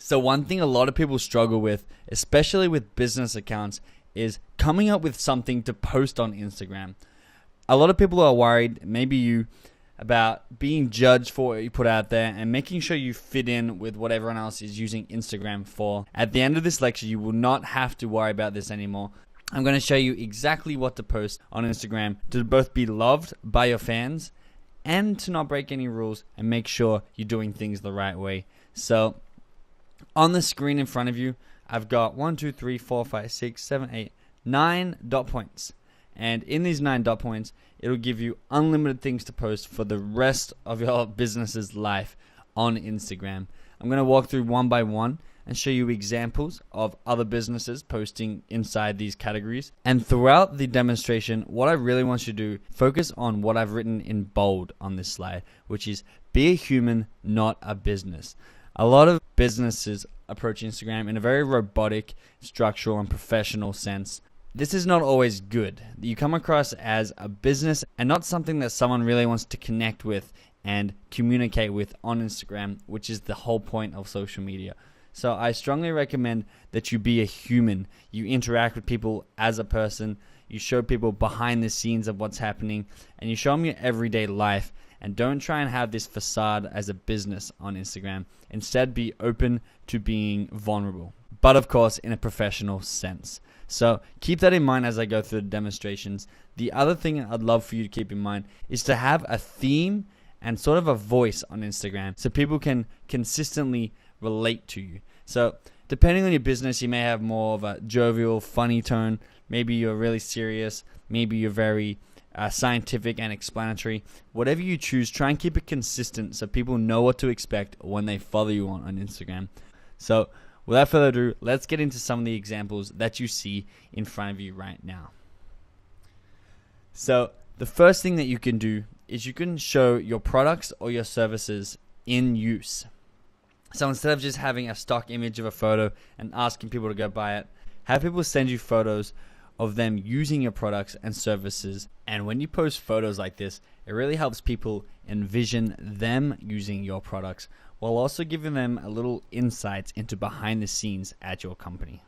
So one thing a lot of people struggle with, especially with business accounts, is coming up with something to post on Instagram. A lot of people are worried, maybe you, about being judged for what you put out there and making sure you fit in with what everyone else is using Instagram for. At the end of this lecture, you will not have to worry about this anymore. I'm going to show you exactly what to post on Instagram to both be loved by your fans and to not break any rules and make sure you're doing things the right way. So on the screen in front of you, I've got 1, 2, 3, 4, 5, 6, 7, 8, 9 dot points. And in these 9 dot points, it'll give you unlimited things to post for the rest of your business's life on Instagram. I'm going to walk through one by one and show you examples of other businesses posting inside these categories. And throughout the demonstration, what I really want you to do, focus on what I've written in bold on this slide, which is be a human, not a business. A lot of businesses approach Instagram in a very robotic, structural, and professional sense. This is not always good. You come across as a business and not something that someone really wants to connect with and communicate with on Instagram, which is the whole point of social media. So I strongly recommend that you be a human. You interact with people as a person. You show people behind the scenes of what's happening, and you show them your everyday life. And don't try and have this facade as a business on Instagram. Instead, be open to being vulnerable, but of course in a professional sense. So keep that in mind as I go through the demonstrations. The other thing I'd love for you to keep in mind is to have a theme and sort of a voice on Instagram so people can consistently relate to you. So depending on your business, you may have more of a jovial, funny tone. Maybe you're really serious. Maybe you're very scientific and explanatory. Whatever you choose, try and keep it consistent so people know what to expect when they follow you on Instagram. So without further ado, let's get into some of the examples that you see in front of you right now. So the first thing that you can do is you can show your products or your services in use. So instead of just having a stock image of a photo and asking people to go buy it, have people send you photos of them using your products and services. And when you post photos like this, it really helps people envision them using your products while also giving them a little insights into behind the scenes at your company.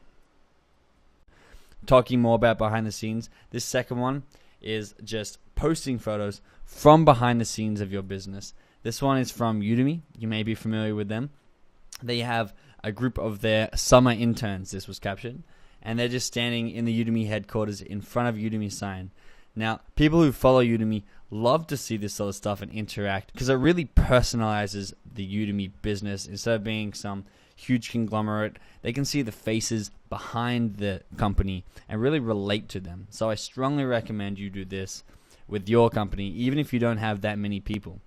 Talking more about behind the scenes, this second one is just posting photos from behind the scenes of your business. This one is from Udemy. You may be familiar with them. They have a group of their summer interns, this was captured, and they're just standing in the Udemy headquarters in front of Udemy sign. Now, people who follow Udemy love to see this sort of stuff and interact because it really personalizes the Udemy business. Instead of being some huge conglomerate, they can see the faces behind the company and really relate to them. So I strongly recommend you do this with your company, even if you don't have that many people.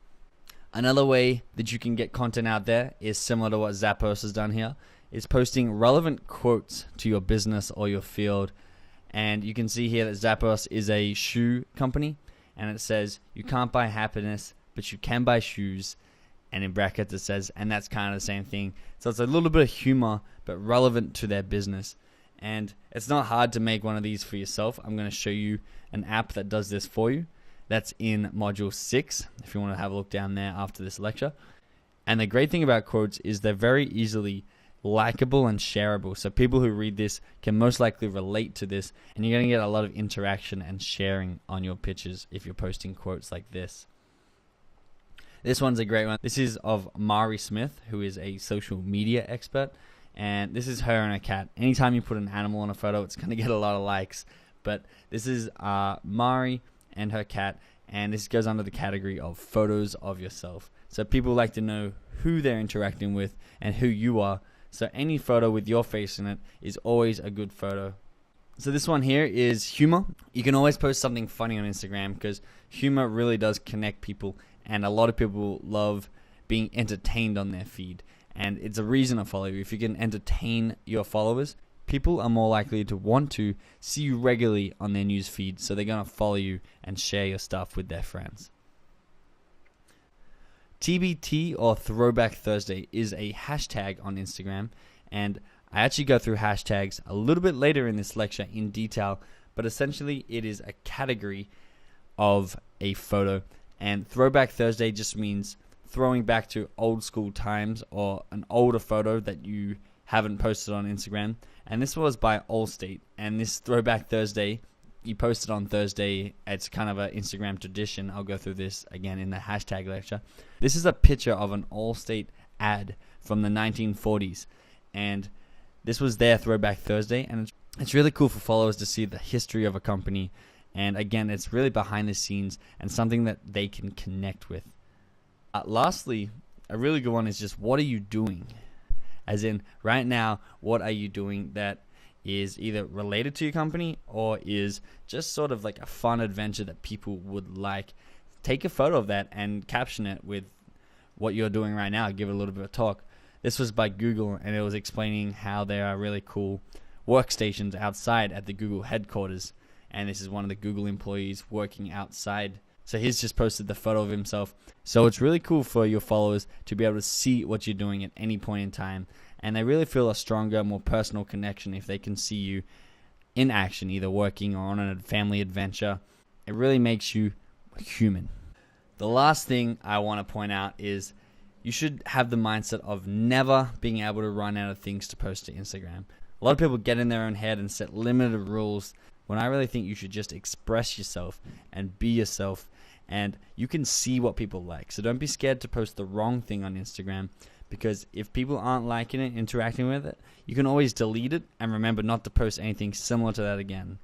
Another way that you can get content out there is similar to what Zappos has done here, is posting relevant quotes to your business or your field. And you can see here that Zappos is a shoe company, and it says, you can't buy happiness, but you can buy shoes. And in brackets it says, and that's kind of the same thing. So it's a little bit of humor, but relevant to their business. And it's not hard to make one of these for yourself. I'm going to show you an app that does this for you. That's in module 6, if you want to have a look down there after this lecture. And the great thing about quotes is they're very easily likable and shareable. So people who read this can most likely relate to this, and you're going to get a lot of interaction and sharing on your pitches if you're posting quotes like this. This one's a great one. This is of Mari Smith, who is a social media expert, and this is her and her cat. Anytime you put an animal on a photo, it's going to get a lot of likes. But this is Mari and her cat, and this goes under the category of photos of yourself. So people like to know who they're interacting with and who you are. So any photo with your face in it is always a good photo. So this one here is humor. You can always post something funny on Instagram because humor really does connect people, and a lot of people love being entertained on their feed. And it's a reason to follow you. If you can entertain your followers, people are more likely to want to see you regularly on their news feed, so they're going to follow you and share your stuff with their friends. TBT, or Throwback Thursday, is a hashtag on Instagram, and I actually go through hashtags a little bit later in this lecture in detail, but essentially it is a category of a photo, and Throwback Thursday just means throwing back to old school times or an older photo that you haven't posted on Instagram. And this was by Allstate. And this Throwback Thursday, you posted on Thursday. It's kind of an Instagram tradition. I'll go through this again in the hashtag lecture. This is a picture of an Allstate ad from the 1940s. And this was their Throwback Thursday. And it's really cool for followers to see the history of a company. And again, it's really behind the scenes and something that they can connect with. Lastly, a really good one is just, what are you doing? As in, right now, what are you doing that is either related to your company or is just sort of like a fun adventure that people would like? Take a photo of that and caption it with what you're doing right now. Give it a little bit of talk. This was by Google, and it was explaining how there are really cool workstations outside at the Google headquarters. And this is one of the Google employees working outside. So he's just posted the photo of himself. So it's really cool for your followers to be able to see what you're doing at any point in time. And they really feel a stronger, more personal connection if they can see you in action, either working or on a family adventure. It really makes you human. The last thing I want to point out is you should have the mindset of never being able to run out of things to post to Instagram. A lot of people get in their own head and set limited rules, when I really think you should just express yourself and be yourself, and you can see what people like. So don't be scared to post the wrong thing on Instagram, because if people aren't liking it, interacting with it, you can always delete it and remember not to post anything similar to that again.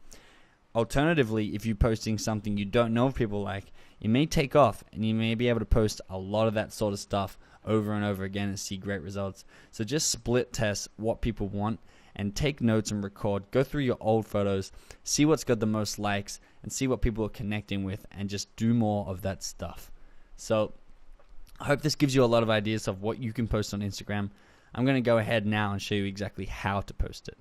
Alternatively, if you're posting something you don't know if people like, it may take off and you may be able to post a lot of that sort of stuff over and over again and see great results. So just split test what people want and take notes and record. Go through your old photos, see what's got the most likes, and see what people are connecting with, and just do more of that stuff. So I hope this gives you a lot of ideas of what you can post on Instagram. I'm going to go ahead now and show you exactly how to post it.